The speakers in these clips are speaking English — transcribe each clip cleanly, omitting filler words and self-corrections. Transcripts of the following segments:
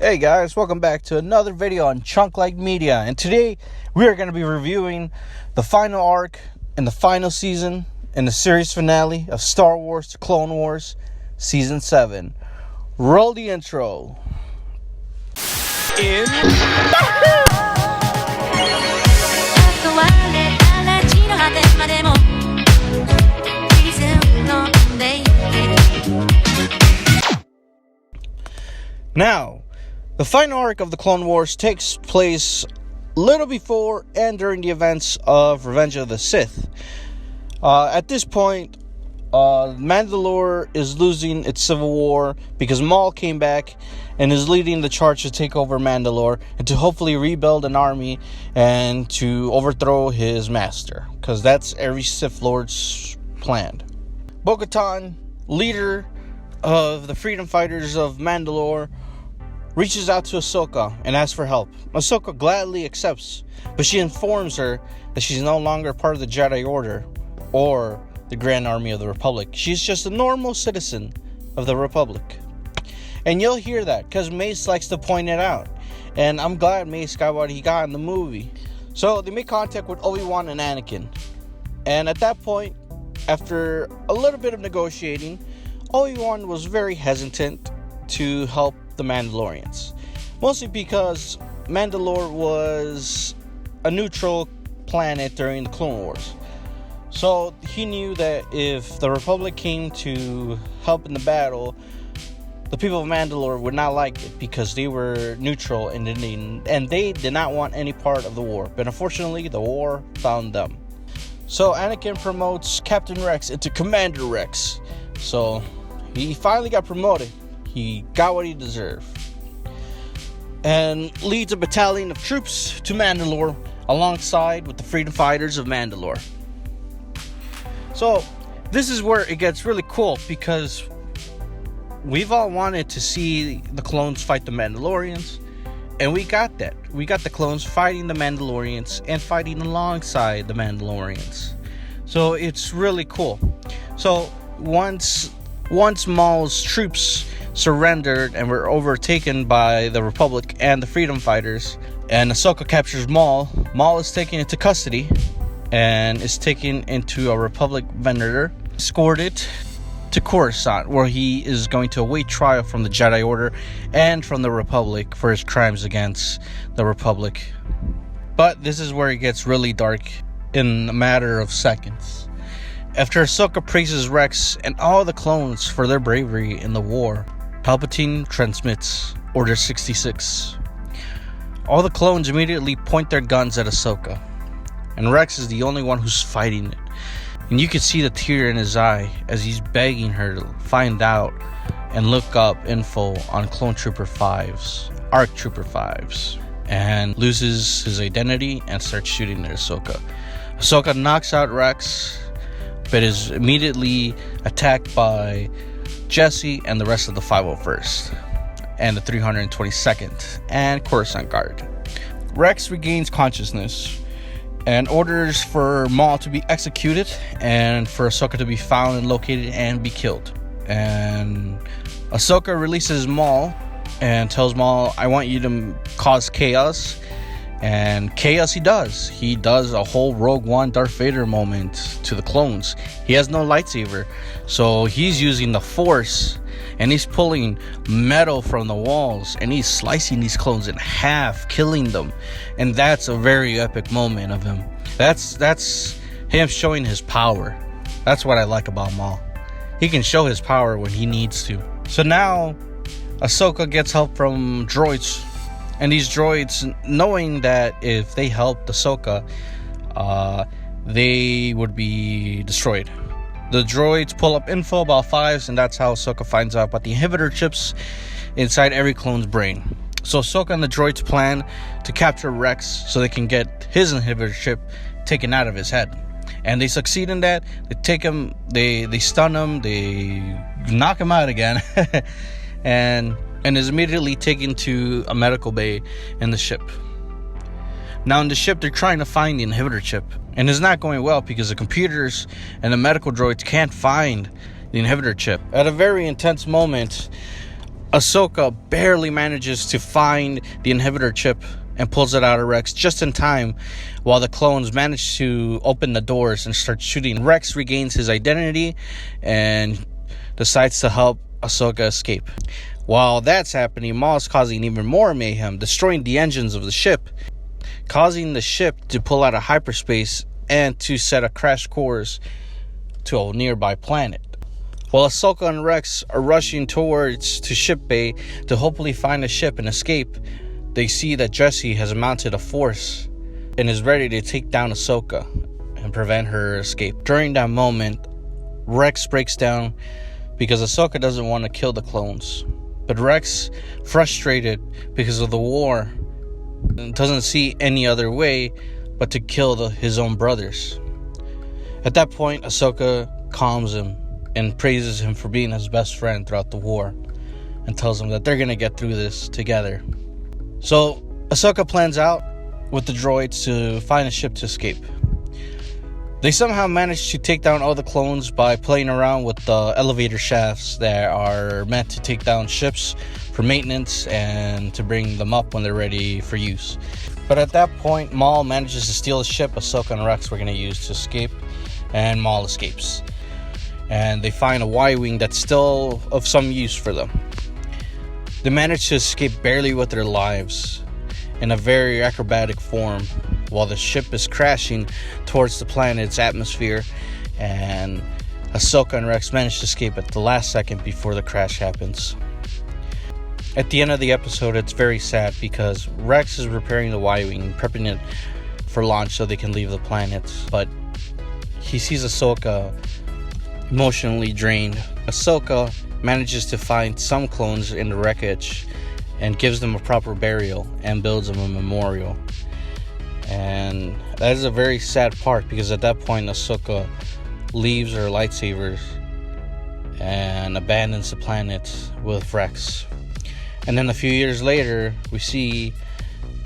Hey guys, welcome back to another video on Chunk Like Media, and today we are going to be reviewing the final arc and the final season and the series finale of Star Wars: The Clone Wars Season 7. Roll the intro. Now, the final arc of the Clone Wars takes place little before and during the events of Revenge of the Sith. At this point, Mandalore is losing its civil war because Maul came back and is leading the charge to take over Mandalore and to hopefully rebuild an army and to overthrow his master, because that's every Sith Lord's plan. Bo-Katan, leader of the freedom fighters of Mandalore, reaches out to Ahsoka and asks for help. Ahsoka gladly accepts, but she informs her that she's no longer part of the Jedi Order or the Grand Army of the Republic. She's just a normal citizen of the Republic. And you'll hear that because Mace likes to point it out. And I'm glad Mace got what he got in the movie. So they make contact with Obi-Wan and Anakin. And at that point, after a little bit of negotiating, Obi-Wan was very hesitant to help the Mandalorians, mostly because Mandalore was a neutral planet during the Clone Wars. So he knew that if the Republic came to help in the battle, the people of Mandalore would not like it because they were neutral and they did not want any part of the war. But unfortunately, the war found them. So Anakin promotes Captain Rex into Commander Rex. So he finally got promoted. He got what he deserved. And leads a battalion of troops to Mandalore alongside with the freedom fighters of Mandalore. So this is where it gets really cool, because we've all wanted to see the clones fight the Mandalorians, and we got that. We got the clones fighting the Mandalorians and fighting alongside the Mandalorians. So it's really cool. So once Maul's troops surrendered and were overtaken by the Republic and the freedom fighters, and Ahsoka captures Maul is taken into custody and is taken into a Republic vendor, escorted to Coruscant, where he is going to await trial from the Jedi Order and from the Republic for his crimes against the Republic. But this is where it gets really dark in a matter of seconds. After Ahsoka praises Rex and all the clones for their bravery in the war, Palpatine transmits Order 66. All the clones immediately point their guns at Ahsoka, and Rex is the only one who's fighting it. And you can see the tear in his eye as he's begging her to find out and look up info on Clone Trooper 5s, ARC Trooper 5s, and loses his identity and starts shooting at Ahsoka. Ahsoka knocks out Rex, but is immediately attacked by Jesse and the rest of the 501st and the 322nd and Coruscant Guard. Rex regains consciousness and orders for Maul to be executed and for Ahsoka to be found and located and be killed. And Ahsoka releases Maul and tells Maul, I want you to cause chaos. And chaos he does. He does a whole Rogue One Darth Vader moment to the clones. He has no lightsaber, so he's using the Force, and he's pulling metal from the walls, and he's slicing these clones in half, killing them. And that's a very epic moment of him. That's him showing his power. That's what I like about Maul. He can show his power when he needs to. So now Ahsoka gets help from droids. And these droids, knowing that if they helped Ahsoka, they would be destroyed. The droids pull up info about 5s, and that's how Ahsoka finds out about the inhibitor chips inside every clone's brain. So Ahsoka and the droids plan to capture Rex so they can get his inhibitor chip taken out of his head. And they succeed in that. They take him, they stun him, they knock him out again. and is immediately taken to a medical bay in the ship. Now in the ship, they're trying to find the inhibitor chip, and it's not going well because the computers and the medical droids can't find the inhibitor chip. At a very intense moment, Ahsoka barely manages to find the inhibitor chip and pulls it out of Rex just in time, while the clones manage to open the doors and start shooting. Rex regains his identity and decides to help Ahsoka escape. While that's happening, Maul is causing even more mayhem, destroying the engines of the ship, causing the ship to pull out of hyperspace and to set a crash course to a nearby planet. While Ahsoka and Rex are rushing towards to ship bay to hopefully find a ship and escape, they see that Jesse has mounted a force and is ready to take down Ahsoka and prevent her escape. During that moment, Rex breaks down because Ahsoka doesn't want to kill the clones. But Rex, frustrated because of the war, doesn't see any other way but to kill his own brothers. At that point, Ahsoka calms him and praises him for being his best friend throughout the war, and tells him that they're going to get through this together. So Ahsoka plans out with the droids to find a ship to escape. They somehow manage to take down all the clones by playing around with the elevator shafts that are meant to take down ships for maintenance and to bring them up when they're ready for use. But at that point, Maul manages to steal a ship Ahsoka and Rex were going to use to escape, and Maul escapes. And they find a Y-Wing that's still of some use for them. They manage to escape barely with their lives in a very acrobatic form while the ship is crashing towards the planet's atmosphere, and Ahsoka and Rex manage to escape at the last second before the crash happens. At the end of the episode, it's very sad because Rex is repairing the Y-Wing, prepping it for launch so they can leave the planet, but he sees Ahsoka emotionally drained. Ahsoka manages to find some clones in the wreckage and gives them a proper burial and builds them a memorial. And that is a very sad part because at that point Ahsoka leaves her lightsabers and abandons the planet with Rex. And then a few years later, we see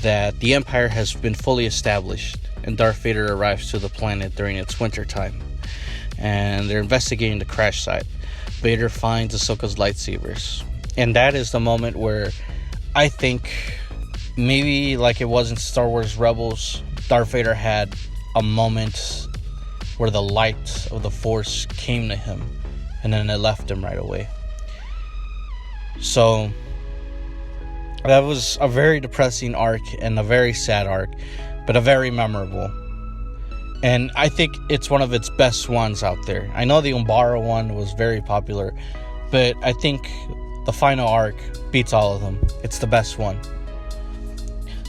that the Empire has been fully established and Darth Vader arrives to the planet during its winter time. And they're investigating the crash site. Vader finds Ahsoka's lightsabers. And that is the moment where I think, maybe like it was in Star Wars Rebels, Darth Vader had a moment where the light of the Force came to him and then it left him right away. So that was a very depressing arc and a very sad arc, but a very memorable. And I think it's one of its best ones out there. I know the Olvera one was very popular, but I think the final arc beats all of them. It's the best one.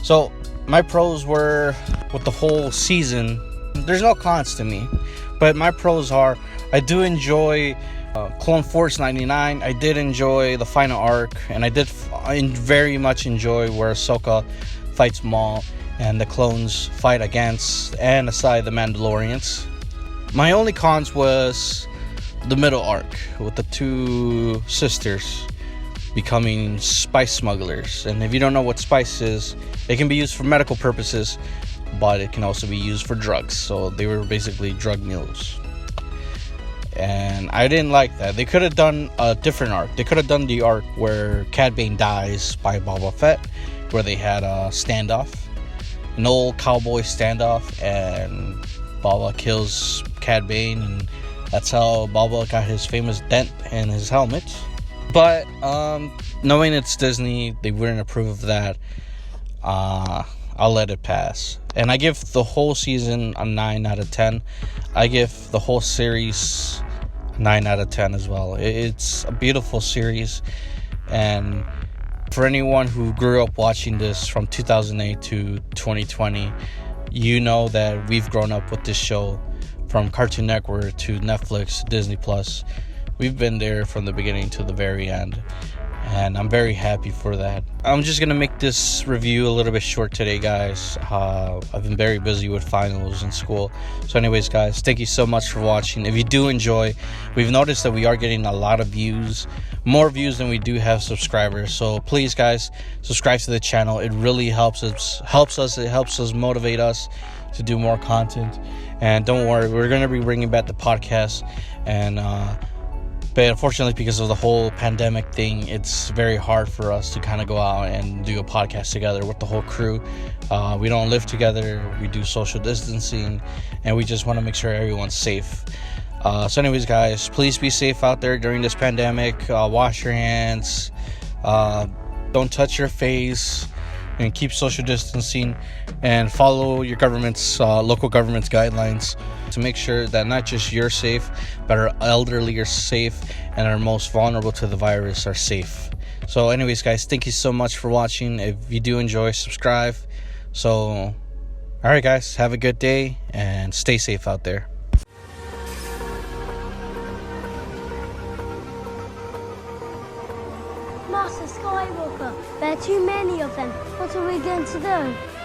So my pros were with the whole season. There's no cons to me, but my pros are I do enjoy Clone Force 99. I did enjoy the final arc, and I did very much enjoy where Ahsoka fights Maul and the clones fight against and aside the Mandalorians. My only cons was the middle arc with the two sisters becoming spice smugglers. And if you don't know what spice is, it can be used for medical purposes, but it can also be used for drugs. So they were basically drug mules. And I didn't like that. They could have done a different arc. They could have done the arc where Cad Bane dies by Boba Fett, where they had a standoff, an old cowboy standoff, and Boba kills Cad Bane, and that's how Boba got his famous dent in his helmet. But knowing it's Disney, they wouldn't approve of that. I'll let it pass. And I give the whole season a 9 out of 10. I give the whole series 9 out of 10 as well. It's a beautiful series, and for anyone who grew up watching this from 2008 to 2020, you know that we've grown up with this show from Cartoon Network to Netflix to Disney Plus. We've been there from the beginning to the very end, and I'm very happy for that. I'm just gonna make this review a little bit short today, guys. I've been very busy with finals in school. So anyways, guys, thank you so much for watching. If you do enjoy, we've noticed that we are getting a lot of views, more views than we do have subscribers. So please, guys, subscribe to the channel. It really helps us. It helps us motivate us to do more content. And don't worry, we're gonna be bringing back the podcast, and But unfortunately, because of the whole pandemic thing, it's very hard for us to kind of go out and do a podcast together with the whole crew. We don't live together. We do social distancing, and we just want to make sure everyone's safe. So anyways, guys, please be safe out there during this pandemic. Wash your hands. Don't touch your face. And keep social distancing. And follow your government's, local government's guidelines to make sure that not just you're safe, but our elderly are safe and our most vulnerable to the virus are safe. So anyways, guys, thank you so much for watching. If you do enjoy, subscribe. So, alright guys, have a good day and stay safe out there. Master Skywalker, there are too many of them. What are we going to do?